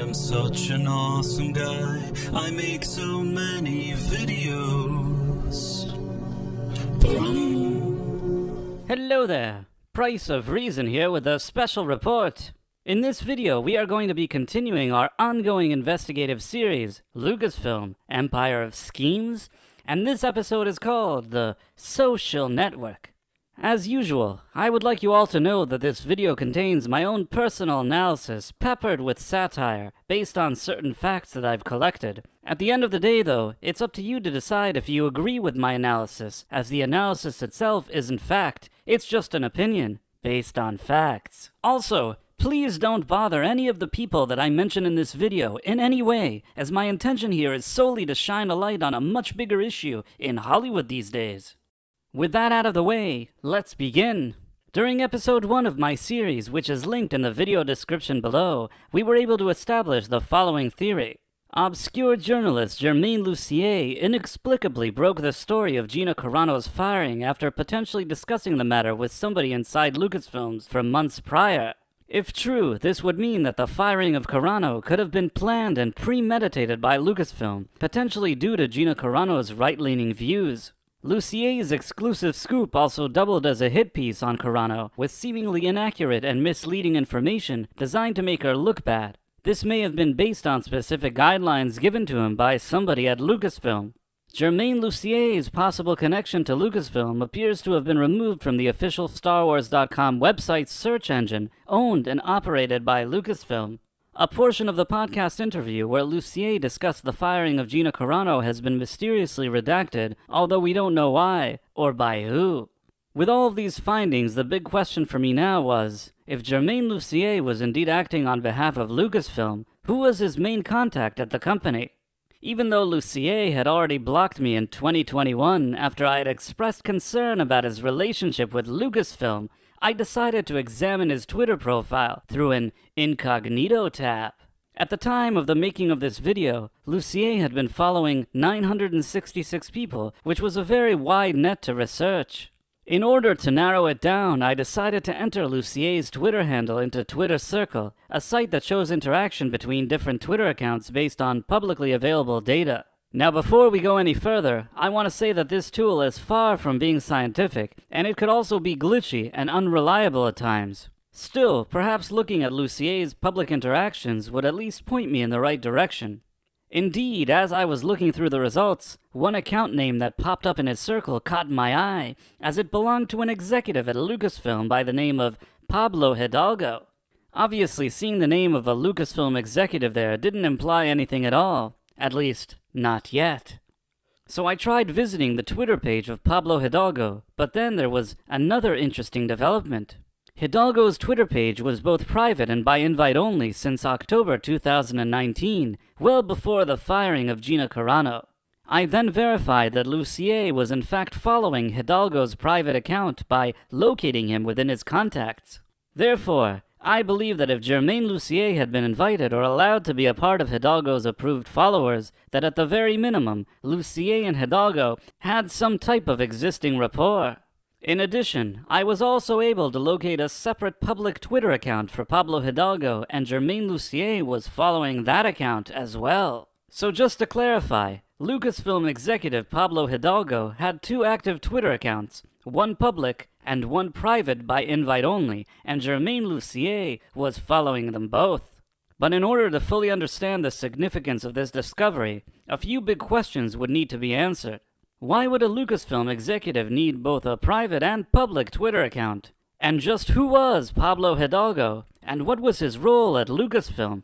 am such an awesome guy. I make so many videos. Hello there, Price of Reason here with a special report. In this video, we are going to be continuing our ongoing investigative series, Lucasfilm, Empire of Schemes, and this episode is called The Social Network. As usual, I would like you all to know that this video contains my own personal analysis peppered with satire based on certain facts that I've collected. At the end of the day, though, it's up to you to decide if you agree with my analysis, as the analysis itself isn't fact, it's just an opinion based on facts. Also, please don't bother any of the people that I mention in this video in any way, as my intention here is solely to shine a light on a much bigger issue in Hollywood these days. With that out of the way, let's begin. During episode 1 of my series, which is linked in the video description below, we were able to establish the following theory. Obscure journalist Germain Lucier inexplicably broke the story of Gina Carano's firing after potentially discussing the matter with somebody inside Lucasfilms for months prior. If true, this would mean that the firing of Carano could have been planned and premeditated by Lucasfilm, potentially due to Gina Carano's right-leaning views. Lucier's exclusive scoop also doubled as a hit piece on Carano, with seemingly inaccurate and misleading information designed to make her look bad. This may have been based on specific guidelines given to him by somebody at Lucasfilm. Germain Lucier's possible connection to Lucasfilm appears to have been removed from the official StarWars.com website's search engine, owned and operated by Lucasfilm. A portion of the podcast interview where Lucier discussed the firing of Gina Carano has been mysteriously redacted, although we don't know why, or by who. With all of these findings, the big question for me now was, if Germain Lucier was indeed acting on behalf of Lucasfilm, who was his main contact at the company? Even though Lucier had already blocked me in 2021 after I had expressed concern about his relationship with Lucasfilm, I decided to examine his Twitter profile through an incognito tab. At the time of the making of this video, Lucier had been following 966 people, which was a very wide net to research. In order to narrow it down, I decided to enter Lucier's Twitter handle into Twitter Circle, a site that shows interaction between different Twitter accounts based on publicly available data. Now, before we go any further, I want to say that this tool is far from being scientific, and it could also be glitchy and unreliable at times. Still, perhaps looking at Lucier's public interactions would at least point me in the right direction. Indeed, as I was looking through the results, one account name that popped up in his circle caught my eye, as it belonged to an executive at Lucasfilm by the name of Pablo Hidalgo. Obviously, seeing the name of a Lucasfilm executive there didn't imply anything at all, at least, not yet. So I tried visiting the Twitter page of Pablo Hidalgo, but then there was another interesting development. Hidalgo's Twitter page was both private and by invite only since October 2019, well before the firing of Gina Carano. I then verified that Lucier was in fact following Hidalgo's private account by locating him within his contacts. Therefore, I believe that if Germain Lucier had been invited or allowed to be a part of Hidalgo's approved followers, that at the very minimum, Lucier and Hidalgo had some type of existing rapport. In addition, I was also able to locate a separate public Twitter account for Pablo Hidalgo, and Germain Lucier was following that account as well. So just to clarify, Lucasfilm executive Pablo Hidalgo had two active Twitter accounts, one public and one private by invite only, and Germain Lucier was following them both. But in order to fully understand the significance of this discovery, a few big questions would need to be answered. Why would a Lucasfilm executive need both a private and public Twitter account? And just who was Pablo Hidalgo, and what was his role at Lucasfilm?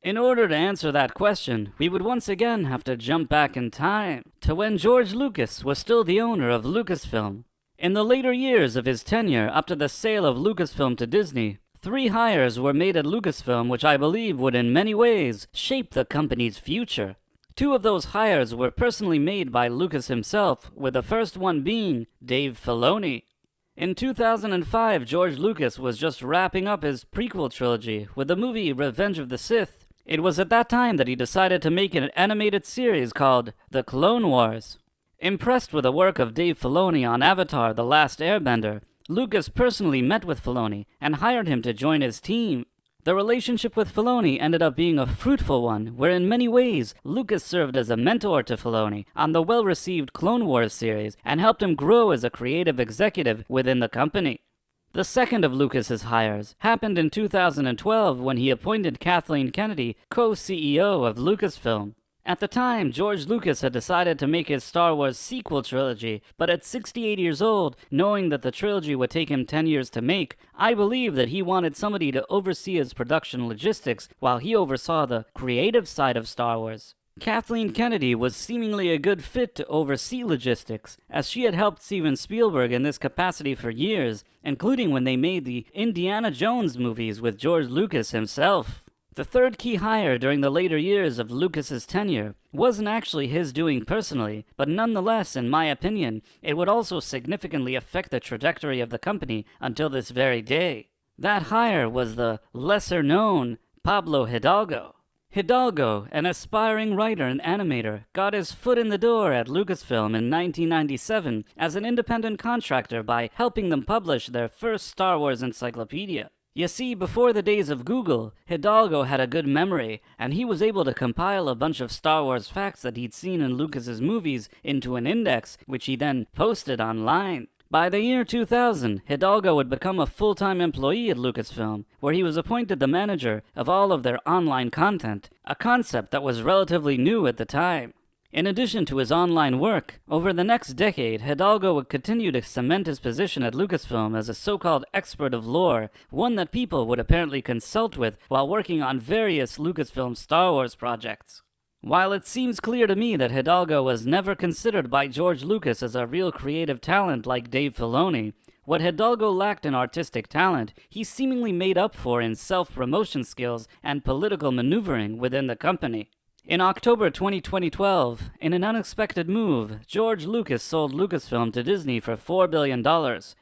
In order to answer that question, we would once again have to jump back in time, to when George Lucas was still the owner of Lucasfilm. In the later years of his tenure up to the sale of Lucasfilm to Disney, 3 hires were made at Lucasfilm which I believe would in many ways shape the company's future. 2 of those hires were personally made by Lucas himself, with the first one being Dave Filoni. In 2005, George Lucas was just wrapping up his prequel trilogy with the movie Revenge of the Sith. It was at that time that he decided to make an animated series called The Clone Wars. Impressed with the work of Dave Filoni on Avatar: The Last Airbender, Lucas personally met with Filoni and hired him to join his team. The relationship with Filoni ended up being a fruitful one, where in many ways, Lucas served as a mentor to Filoni on the well-received Clone Wars series and helped him grow as a creative executive within the company. The second of Lucas's hires happened in 2012 when he appointed Kathleen Kennedy co-CEO of Lucasfilm. At the time, George Lucas had decided to make his Star Wars sequel trilogy, but at 68 years old, knowing that the trilogy would take him 10 years to make, I believe that he wanted somebody to oversee his production logistics while he oversaw the creative side of Star Wars. Kathleen Kennedy was seemingly a good fit to oversee logistics, as she had helped Steven Spielberg in this capacity for years, including when they made the Indiana Jones movies with George Lucas himself. The third key hire during the later years of Lucas's tenure wasn't actually his doing personally, but nonetheless, in my opinion, it would also significantly affect the trajectory of the company until this very day. That hire was the lesser-known Pablo Hidalgo. Hidalgo, an aspiring writer and animator, got his foot in the door at Lucasfilm in 1997 as an independent contractor by helping them publish their first Star Wars encyclopedia. You see, before the days of Google, Hidalgo had a good memory, and he was able to compile a bunch of Star Wars facts that he'd seen in Lucas's movies into an index, which he then posted online. By the year 2000, Hidalgo would become a full-time employee at Lucasfilm, where he was appointed the manager of all of their online content, a concept that was relatively new at the time. In addition to his online work, over the next decade, Hidalgo would continue to cement his position at Lucasfilm as a so-called expert of lore, one that people would apparently consult with while working on various Lucasfilm Star Wars projects. While it seems clear to me that Hidalgo was never considered by George Lucas as a real creative talent like Dave Filoni, what Hidalgo lacked in artistic talent, he seemingly made up for in self-promotion skills and political maneuvering within the company. In October 2012, in an unexpected move, George Lucas sold Lucasfilm to Disney for $4 billion,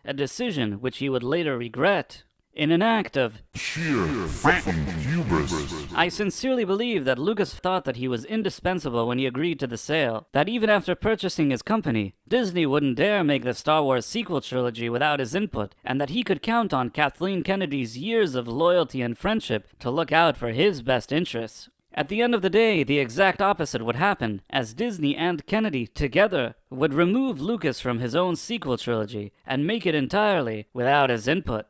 a decision which he would later regret. In an act of sheer fucking hubris, I sincerely believe that Lucas thought that he was indispensable when he agreed to the sale, that even after purchasing his company, Disney wouldn't dare make the Star Wars sequel trilogy without his input, and that he could count on Kathleen Kennedy's years of loyalty and friendship to look out for his best interests. At the end of the day, the exact opposite would happen, as Disney and Kennedy together would remove Lucas from his own sequel trilogy and make it entirely without his input.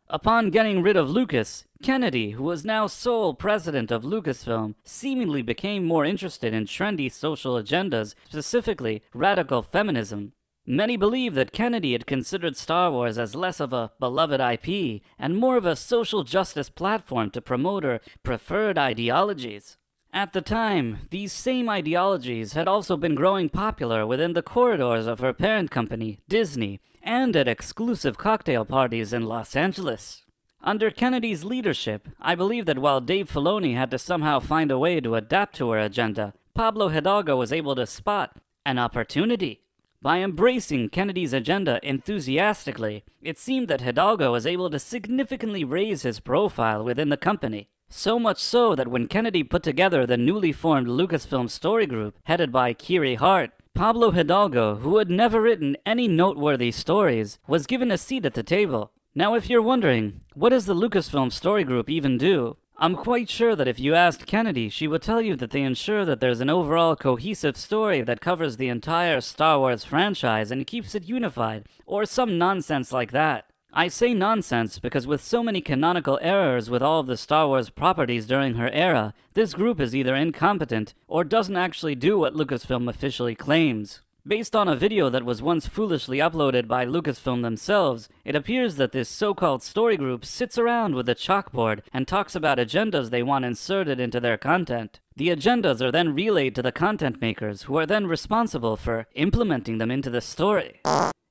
Upon getting rid of Lucas, Kennedy, who was now sole president of Lucasfilm, seemingly became more interested in trendy social agendas, specifically radical feminism. Many believe that Kennedy had considered Star Wars as less of a beloved IP and more of a social justice platform to promote her preferred ideologies. At the time, these same ideologies had also been growing popular within the corridors of her parent company, Disney, and at exclusive cocktail parties in Los Angeles. Under Kennedy's leadership, I believe that while Dave Filoni had to somehow find a way to adapt to her agenda, Pablo Hidalgo was able to spot an opportunity. By embracing Kennedy's agenda enthusiastically, it seemed that Hidalgo was able to significantly raise his profile within the company. So much so that when Kennedy put together the newly formed Lucasfilm Story Group, headed by Kiri Hart, Pablo Hidalgo, who had never written any noteworthy stories, was given a seat at the table. Now if you're wondering, what does the Lucasfilm Story Group even do? I'm quite sure that if you asked Kennedy, she would tell you that they ensure that there's an overall cohesive story that covers the entire Star Wars franchise and keeps it unified, or some nonsense like that. I say nonsense because with so many canonical errors with all of the Star Wars properties during her era, this group is either incompetent or doesn't actually do what Lucasfilm officially claims. Based on a video that was once foolishly uploaded by Lucasfilm themselves, it appears that this so-called story group sits around with a chalkboard and talks about agendas they want inserted into their content. The agendas are then relayed to the content makers, who are then responsible for implementing them into the story.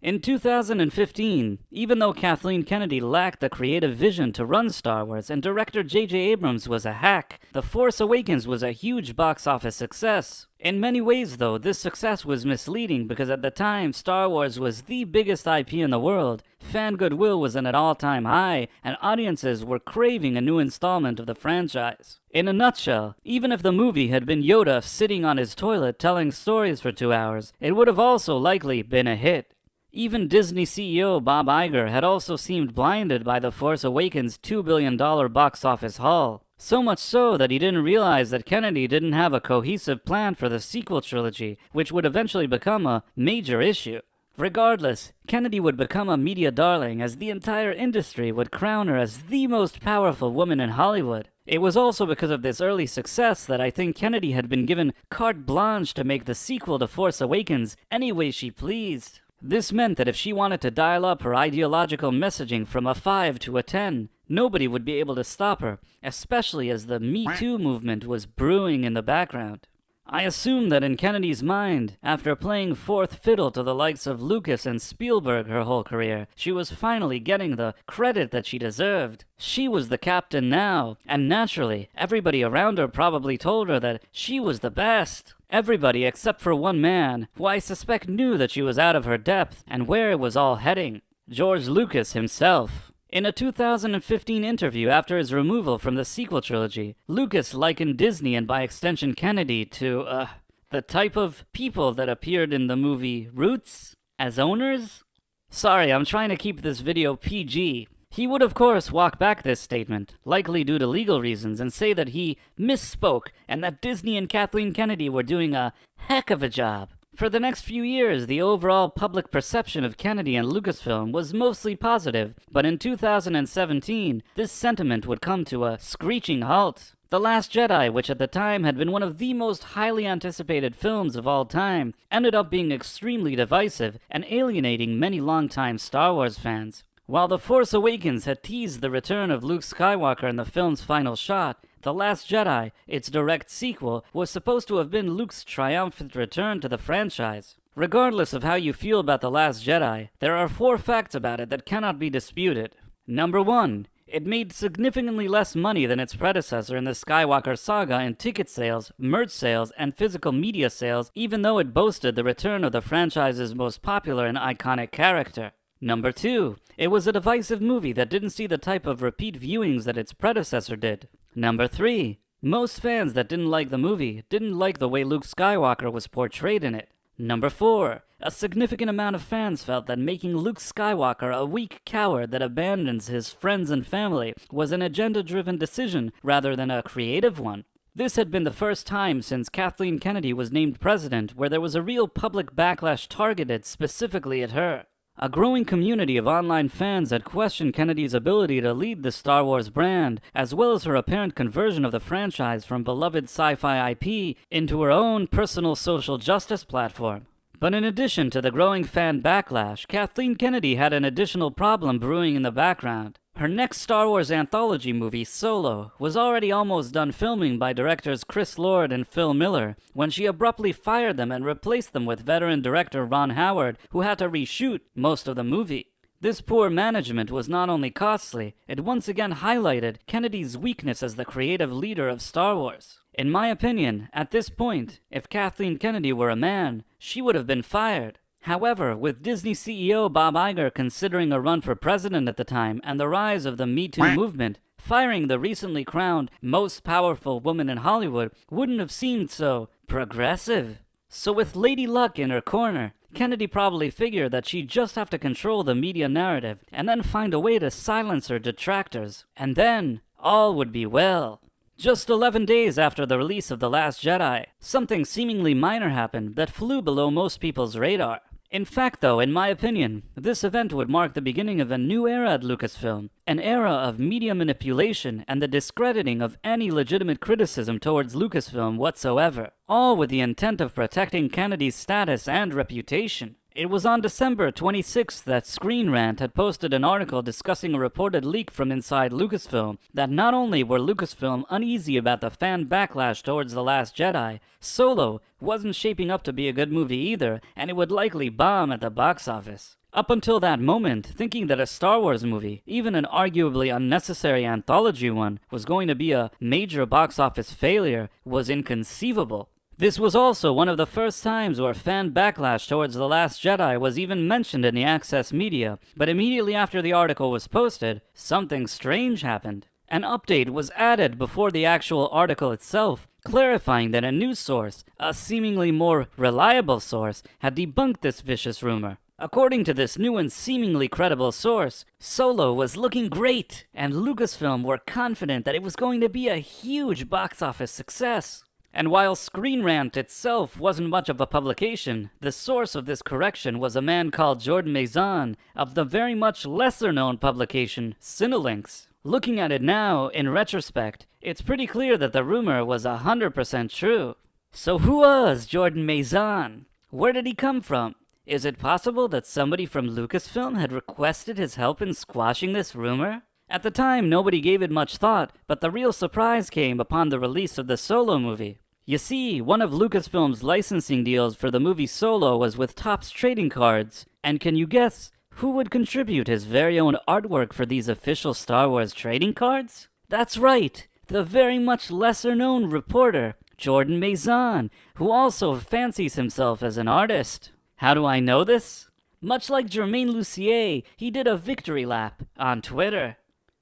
In 2015, even though Kathleen Kennedy lacked the creative vision to run Star Wars and director J.J. Abrams was a hack, The Force Awakens was a huge box office success. In many ways, though, this success was misleading because at the time, Star Wars was the biggest IP in the world, fan goodwill was at an all-time high, and audiences were craving a new installment of the franchise. In a nutshell, even if the movie had been Yoda sitting on his toilet telling stories for 2 hours, it would have also likely been a hit. Even Disney CEO Bob Iger had also seemed blinded by The Force Awakens' $2 billion box office haul. So much so that he didn't realize that Kennedy didn't have a cohesive plan for the sequel trilogy, which would eventually become a major issue. Regardless, Kennedy would become a media darling as the entire industry would crown her as the most powerful woman in Hollywood. It was also because of this early success that I think Kennedy had been given carte blanche to make the sequel to Force Awakens any way she pleased. This meant that if she wanted to dial up her ideological messaging from a 5 to a 10, nobody would be able to stop her, especially as the Me Too movement was brewing in the background. I assume that in Kennedy's mind, after playing fourth fiddle to the likes of Lucas and Spielberg her whole career, she was finally getting the credit that she deserved. She was the captain now, and naturally, everybody around her probably told her that she was the best. Everybody except for one man, who I suspect knew that she was out of her depth and where it was all heading: George Lucas himself. In a 2015 interview after his removal from the sequel trilogy, Lucas likened Disney and by extension Kennedy to, the type of people that appeared in the movie Roots as owners? Sorry, I'm trying to keep this video PG. He would of course walk back this statement, likely due to legal reasons, and say that he misspoke and that Disney and Kathleen Kennedy were doing a heck of a job. For the next few years, the overall public perception of Kennedy and Lucasfilm was mostly positive, but in 2017, this sentiment would come to a screeching halt. The Last Jedi, which at the time had been one of the most highly anticipated films of all time, ended up being extremely divisive and alienating many longtime Star Wars fans. While The Force Awakens had teased the return of Luke Skywalker in the film's final shot, The Last Jedi, its direct sequel, was supposed to have been Luke's triumphant return to the franchise. Regardless of how you feel about The Last Jedi, there are 4 facts about it that cannot be disputed. Number 1. It made significantly less money than its predecessor in the Skywalker saga in ticket sales, merch sales, and physical media sales, even though it boasted the return of the franchise's most popular and iconic character. Number 2. It was a divisive movie that didn't see the type of repeat viewings that its predecessor did. Number 3. Most fans that didn't like the movie didn't like the way Luke Skywalker was portrayed in it. Number 4. A significant amount of fans felt that making Luke Skywalker a weak coward that abandons his friends and family was an agenda-driven decision rather than a creative one. This had been the first time since Kathleen Kennedy was named president where there was a real public backlash targeted specifically at her. A growing community of online fans had questioned Kennedy's ability to lead the Star Wars brand, as well as her apparent conversion of the franchise from beloved sci-fi IP into her own personal social justice platform. But in addition to the growing fan backlash, Kathleen Kennedy had an additional problem brewing in the background. Her next Star Wars anthology movie, Solo, was already almost done filming by directors Chris Lord and Phil Miller when she abruptly fired them and replaced them with veteran director Ron Howard, who had to reshoot most of the movie. This poor management was not only costly, it once again highlighted Kennedy's weakness as the creative leader of Star Wars. In my opinion, at this point, if Kathleen Kennedy were a man, she would have been fired. However, with Disney CEO Bob Iger considering a run for president at the time and the rise of the Me Too movement, firing the recently crowned most powerful woman in Hollywood wouldn't have seemed so progressive. So with Lady Luck in her corner, Kennedy probably figured that she'd just have to control the media narrative and then find a way to silence her detractors. And then, all would be well. Just 11 days after the release of The Last Jedi, something seemingly minor happened that flew below most people's radar. In fact, though, in my opinion, this event would mark the beginning of a new era at Lucasfilm, an era of media manipulation and the discrediting of any legitimate criticism towards Lucasfilm whatsoever, all with the intent of protecting Kennedy's status and reputation. It was on December 26th that Screen Rant had posted an article discussing a reported leak from inside Lucasfilm that not only were Lucasfilm uneasy about the fan backlash towards The Last Jedi, Solo wasn't shaping up to be a good movie either, and it would likely bomb at the box office. Up until that moment, thinking that a Star Wars movie, even an arguably unnecessary anthology one, was going to be a major box office failure was inconceivable. This was also one of the first times where fan backlash towards The Last Jedi was even mentioned in the Access media, but immediately after the article was posted, something strange happened. An update was added before the actual article itself, clarifying that a news source, a seemingly more reliable source, had debunked this vicious rumor. According to this new and seemingly credible source, Solo was looking great, and Lucasfilm were confident that it was going to be a huge box office success. And while Screen Rant itself wasn't much of a publication, the source of this correction was a man called Jordan Maison of the very much lesser-known publication Cinelinx. Looking at it now, in retrospect, it's pretty clear that the rumor was 100% true. So who was Jordan Maison? Where did he come from? Is it possible that somebody from Lucasfilm had requested his help in squashing this rumor? At the time, nobody gave it much thought, but the real surprise came upon the release of the Solo movie. You see, one of Lucasfilm's licensing deals for the movie Solo was with Topps Trading Cards, and can you guess who would contribute his very own artwork for these official Star Wars trading cards? That's right, the very much lesser-known reporter, Jordan Maison, who also fancies himself as an artist. How do I know this? Much like Jermaine Lucier, he did a victory lap on Twitter.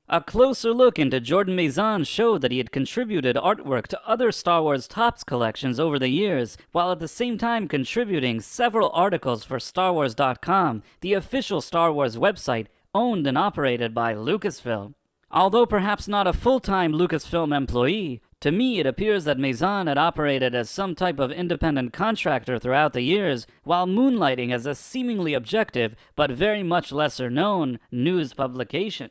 A closer look into Jordan Maison showed that he had contributed artwork to other Star Wars Topps collections over the years, while at the same time contributing several articles for StarWars.com, the official Star Wars website owned and operated by Lucasfilm. Although perhaps not a full-time Lucasfilm employee, to me it appears that Maison had operated as some type of independent contractor throughout the years, while moonlighting as a seemingly objective, but very much lesser-known, news publication.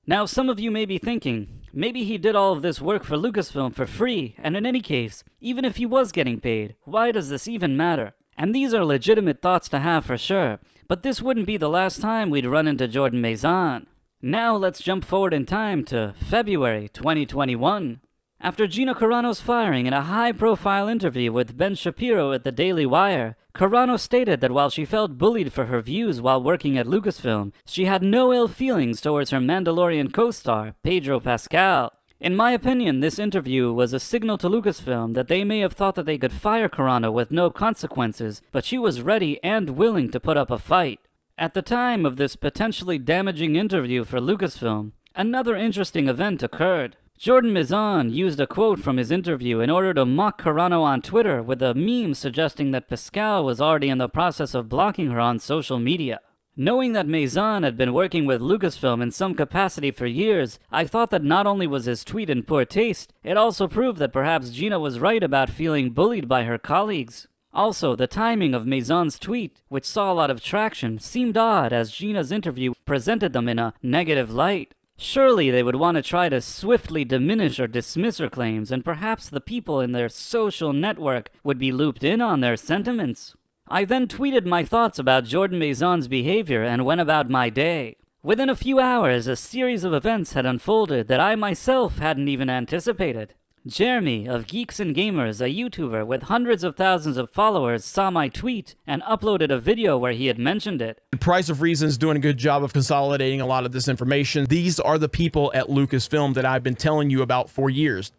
Now, some of you may be thinking, maybe he did all of this work for Lucasfilm for free, and in any case, even if he was getting paid, why does this even matter? And these are legitimate thoughts to have for sure, but this wouldn't be the last time we'd run into Jordan Maison. Now let's jump forward in time to February 2021. After Gina Carano's firing in a high-profile interview with Ben Shapiro at the Daily Wire, Carano stated that while she felt bullied for her views while working at Lucasfilm, she had no ill feelings towards her Mandalorian co-star, Pedro Pascal. In my opinion, this interview was a signal to Lucasfilm that they may have thought that they could fire Carano with no consequences, but she was ready and willing to put up a fight. At the time of this potentially damaging interview for Lucasfilm, another interesting event occurred. Jordan Maison used a quote from his interview in order to mock Carano on Twitter with a meme suggesting that Pascal was already in the process of blocking her on social media. Knowing that Maison had been working with Lucasfilm in some capacity for years, I thought that not only was his tweet in poor taste, it also proved that perhaps Gina was right about feeling bullied by her colleagues. Also, the timing of Maison's tweet, which saw a lot of traction, seemed odd as Gina's interview presented them in a negative light. Surely they would want to try to swiftly diminish or dismiss her claims, and perhaps the people in their social network would be looped in on their sentiments. I then tweeted my thoughts about Jordan Maison's behavior and went about my day. Within a few hours, a series of events had unfolded that I myself hadn't even anticipated. Jeremy of Geeks and Gamers, a YouTuber with hundreds of thousands of followers, saw my tweet and uploaded a video where he had mentioned it. Price of Reason's doing a good job of consolidating a lot of this information. These are the people at Lucasfilm that I've been telling you about for years.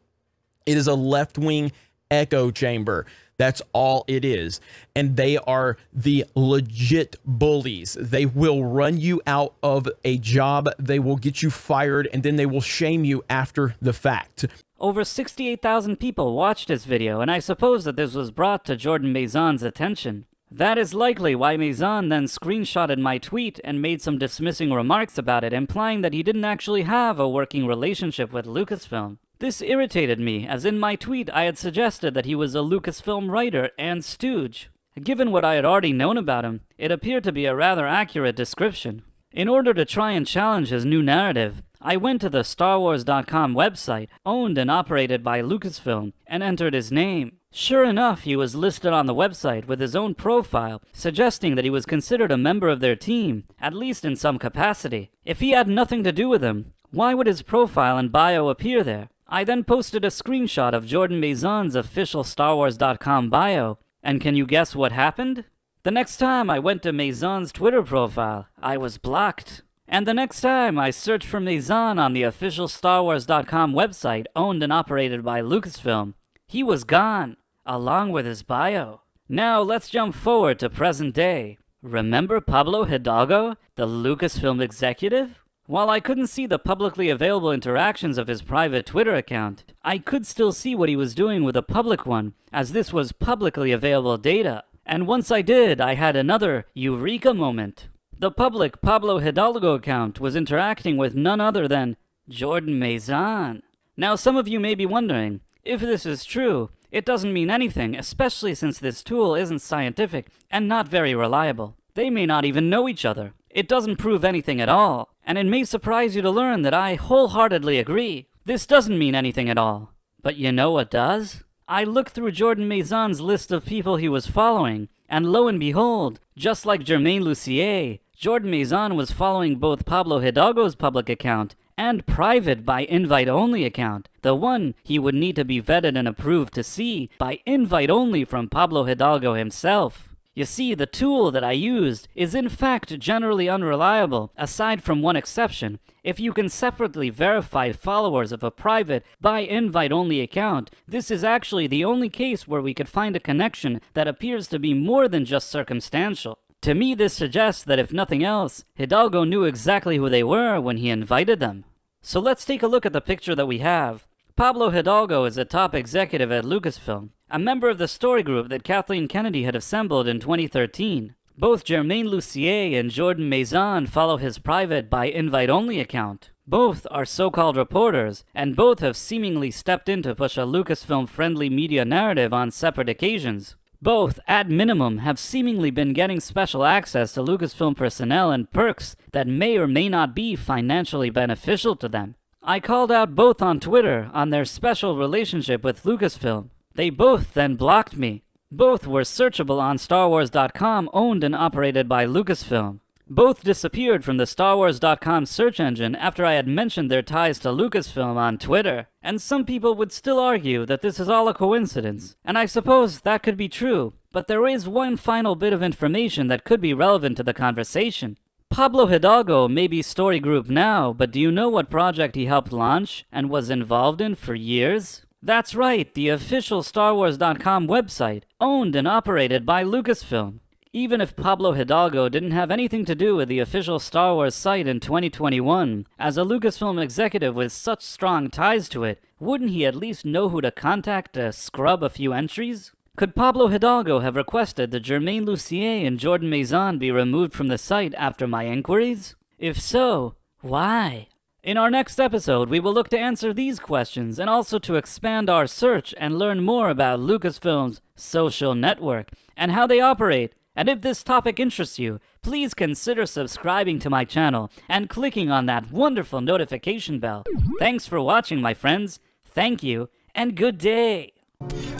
It is a left-wing echo chamber. That's all it is. And they are the legit bullies. They will run you out of a job. They will get you fired, and then they will shame you after the fact. Over 68,000 people watched this video, and I suppose that this was brought to Jordan Maison's attention. That is likely why Maison then screenshotted my tweet and made some dismissing remarks about it, implying that he didn't actually have a working relationship with Lucasfilm. This irritated me, as in my tweet I had suggested that he was a Lucasfilm writer and stooge. Given what I had already known about him, it appeared to be a rather accurate description. In order to try and challenge his new narrative, I went to the StarWars.com website, owned and operated by Lucasfilm, and entered his name. Sure enough, he was listed on the website with his own profile, suggesting that he was considered a member of their team, at least in some capacity. If he had nothing to do with them, why would his profile and bio appear there? I then posted a screenshot of Jordan Maison's official StarWars.com bio, and can you guess what happened? The next time I went to Maison's Twitter profile, I was blocked. And the next time I searched for Maison on the official StarWars.com website owned and operated by Lucasfilm, he was gone, along with his bio. Now let's jump forward to present day. Remember Pablo Hidalgo, the Lucasfilm executive? While I couldn't see the publicly available interactions of his private Twitter account, I could still see what he was doing with a public one, as this was publicly available data. And once I did, I had another eureka moment. The public Pablo Hidalgo account was interacting with none other than Jordan Maison. Now some of you may be wondering, if this is true, it doesn't mean anything, especially since this tool isn't scientific and not very reliable. They may not even know each other. It doesn't prove anything at all. And it may surprise you to learn that I wholeheartedly agree. This doesn't mean anything at all. But you know what does? I looked through Jordan Maison's list of people he was following, and lo and behold, just like Germain Lucier, Jordan Maison was following both Pablo Hidalgo's public account and private by invite-only account, the one he would need to be vetted and approved to see by invite-only from Pablo Hidalgo himself. You see, the tool that I used is in fact generally unreliable, aside from one exception. If you can separately verify followers of a private by invite-only account, this is actually the only case where we could find a connection that appears to be more than just circumstantial. To me, this suggests that if nothing else, Hidalgo knew exactly who they were when he invited them. So let's take a look at the picture that we have. Pablo Hidalgo is a top executive at Lucasfilm, a member of the story group that Kathleen Kennedy had assembled in 2013. Both Germain Lucier and Jordan Maison follow his private by invite-only account. Both are so-called reporters, and both have seemingly stepped in to push a Lucasfilm-friendly media narrative on separate occasions. Both, at minimum, have seemingly been getting special access to Lucasfilm personnel and perks that may or may not be financially beneficial to them. I called out both on Twitter on their special relationship with Lucasfilm. They both then blocked me. Both were searchable on StarWars.com, owned and operated by Lucasfilm. Both disappeared from the StarWars.com search engine after I had mentioned their ties to Lucasfilm on Twitter. And some people would still argue that this is all a coincidence. And I suppose that could be true, but there is one final bit of information that could be relevant to the conversation. Pablo Hidalgo may be story group now, but do you know what project he helped launch and was involved in for years? That's right, the official StarWars.com website, owned and operated by Lucasfilm. Even if Pablo Hidalgo didn't have anything to do with the official Star Wars site in 2021, as a Lucasfilm executive with such strong ties to it, wouldn't he at least know who to contact to scrub a few entries? Could Pablo Hidalgo have requested that Germain Lucier and Jordan Maison be removed from the site after my inquiries? If so, why? In our next episode, we will look to answer these questions and also to expand our search and learn more about Lucasfilm's social network and how they operate. And if this topic interests you, please consider subscribing to my channel and clicking on that wonderful notification bell. Thanks for watching, my friends. Thank you, and good day.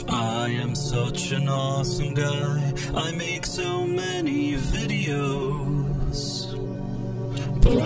I am such an awesome guy. I make so many videos. But